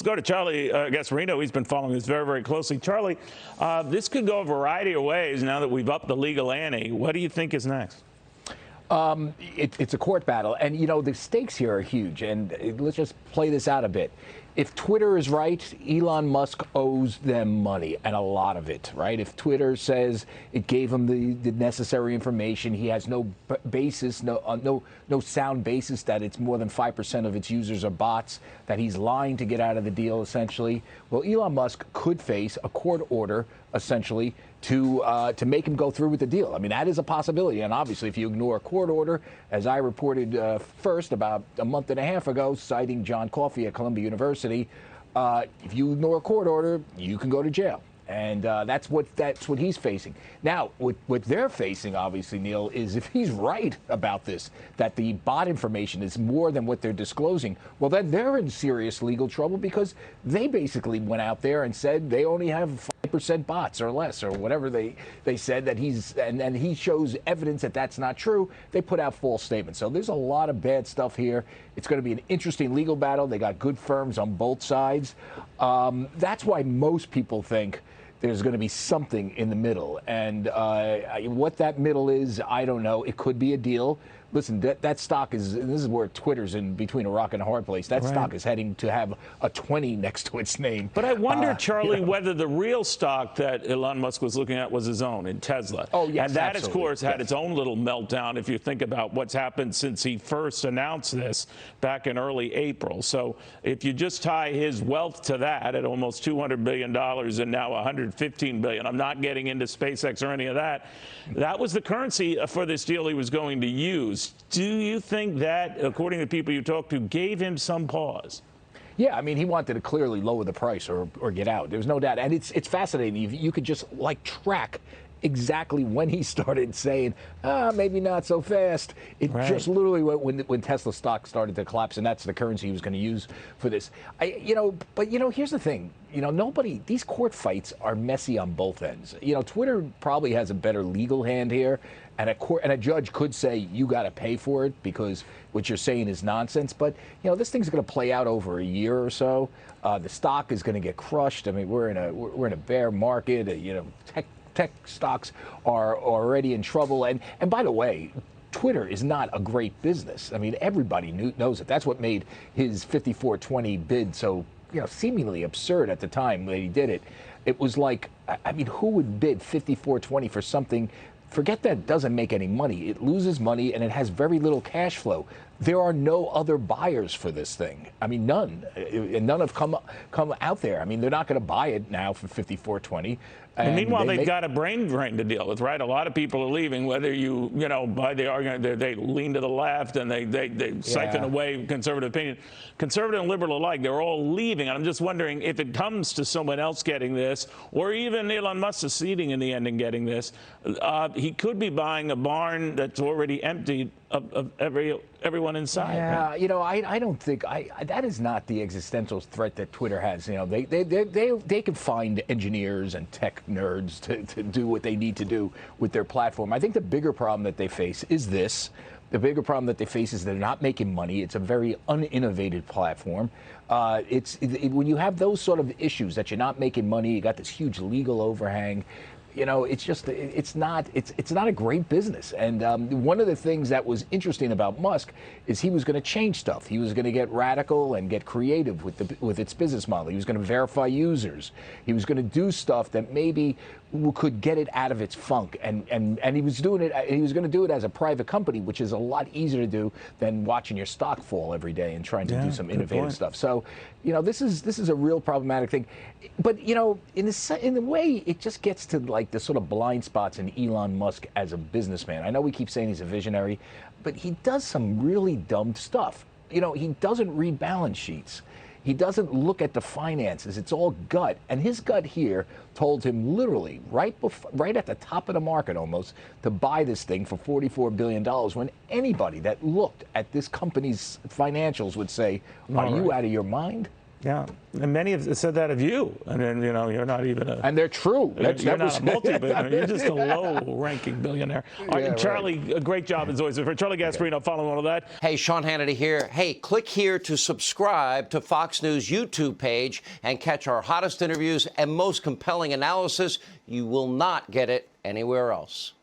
Let's go to Charlie Gasparino. He's been following this very, very closely. Charlie, this could go a variety of ways now that we've upped the legal ante. What do you think is next? It's a court battle, and the stakes here are huge. And let's just play this out a bit. If Twitter is right, Elon Musk owes them money, and a lot of it, right? If Twitter says it gave him the necessary information, he has no basis, no sound basis that it's more than 5% of its users are bots, that he's lying to get out of the deal, essentially. Well, Elon Musk could face a court order, essentially, to make him go through with the deal. I mean, that is a possibility. And obviously, if you ignore a court order, as I reported first about a month and a half ago, citing John Coffey at Columbia University, if you ignore a court order, you can go to jail. And that's what he's facing. Now, what they're facing, obviously, Neil, is if he's right about this, that the bot information is more than what they're disclosing, well, then they're in serious legal trouble because they basically went out there and said they only have 5% bots or less or whatever they said that and he shows evidence that that's not true. They put out false statements. So there's a lot of bad stuff here. It's going to be an interesting legal battle. They got good firms on both sides. That's why most people think there's going to be something in the middle. And what that middle is, I don't know. It could be a deal. Listen, that stock is, this is where Twitter's in between a rock and a hard place. That stock is heading to have a 20 next to its name. But I wonder, Charlie, whether the real stock that Elon Musk was looking at was his own in Tesla. Oh, yes, and that, absolutely. of course, had its own little meltdown if you think about what's happened since he first announced this back in early April. So if you just tie his wealth to that at almost $200 billion and now $115 billion, I'm not getting into SpaceX or any of that, that was the currency for this deal he was going to use. Do you think that, according to people you talked to, gave him some pause? Yeah, I mean, he wanted to clearly lower the price or get out. There's no doubt. And it's fascinating. You could just, track exactly when he started saying, maybe not so fast. It just literally went when Tesla stock started to collapse, and that's the currency he was going to use for this. But here's the thing. These court fights are messy on both ends. Twitter probably has a better legal hand here, and a judge could say you got to pay for it because what you're saying is nonsense. But this thing's going to play out over a year or so. The stock is going to get crushed. I mean, we're in a bear market. Tech stocks are already in trouble. And by the way, Twitter is not a great business. I mean, everybody knows it. That's what made his 5420 bid so seemingly absurd at the time that he did it. It was like, I mean, who would bid 5420 for something? Forget that it doesn't make any money. It loses money and it has very little cash flow. There are no other buyers for this thing. I mean, none. And none have come out there. I mean, they're not going to buy it now for 5420. And meanwhile, they've got a brain drain to deal with, right? A lot of people are leaving, whether you buy the argument, they lean to the left and they siphon away conservative opinion. Conservative and liberal alike, they're all leaving. And I'm just wondering if it comes to someone else getting this, or even Elon Musk succeeding in the end and getting this, he could be buying a barn that's already emptied of everyone inside. Yeah, right? I don't think that is not the existential threat that Twitter has. They can find engineers and tech nerds to do what they need to do with their platform. I think the bigger problem that they face is this. The bigger problem that they face is they're not making money. It's a very uninnovative platform. When you have those sort of issues that you're not making money, you got this huge legal overhang. It's not a great business. And one of the things that was interesting about Musk is he was going to change stuff. He was going to get radical and get creative with its business model. He was going to verify users. He was going to do stuff that maybe could get it out of its funk. And he was doing it. He was going to do it as a private company, which is a lot easier to do than watching your stock fall every day and trying to do some innovative stuff. So, this is a real problematic thing. But in a way, it just gets to the sort of blind spots in Elon Musk as a businessman. I know we keep saying he's a visionary, but he does some really dumb stuff. He doesn't read balance sheets. He doesn't look at the finances. It's all gut. And his gut here told him literally right at the top of the market almost to buy this thing for $44 billion when anybody that looked at this company's financials would say, are you out of your mind? Yeah, and many have said that of you, and then you're not even a. And they're true. You're not a multi-billionaire. You're just a low-ranking billionaire. All right, Yeah, Charlie, a great job as always. For Charlie Gasparino, following all of that. Hey, Sean Hannity here. Hey, click here to subscribe to Fox News YouTube page and catch our hottest interviews and most compelling analysis. You will not get it anywhere else.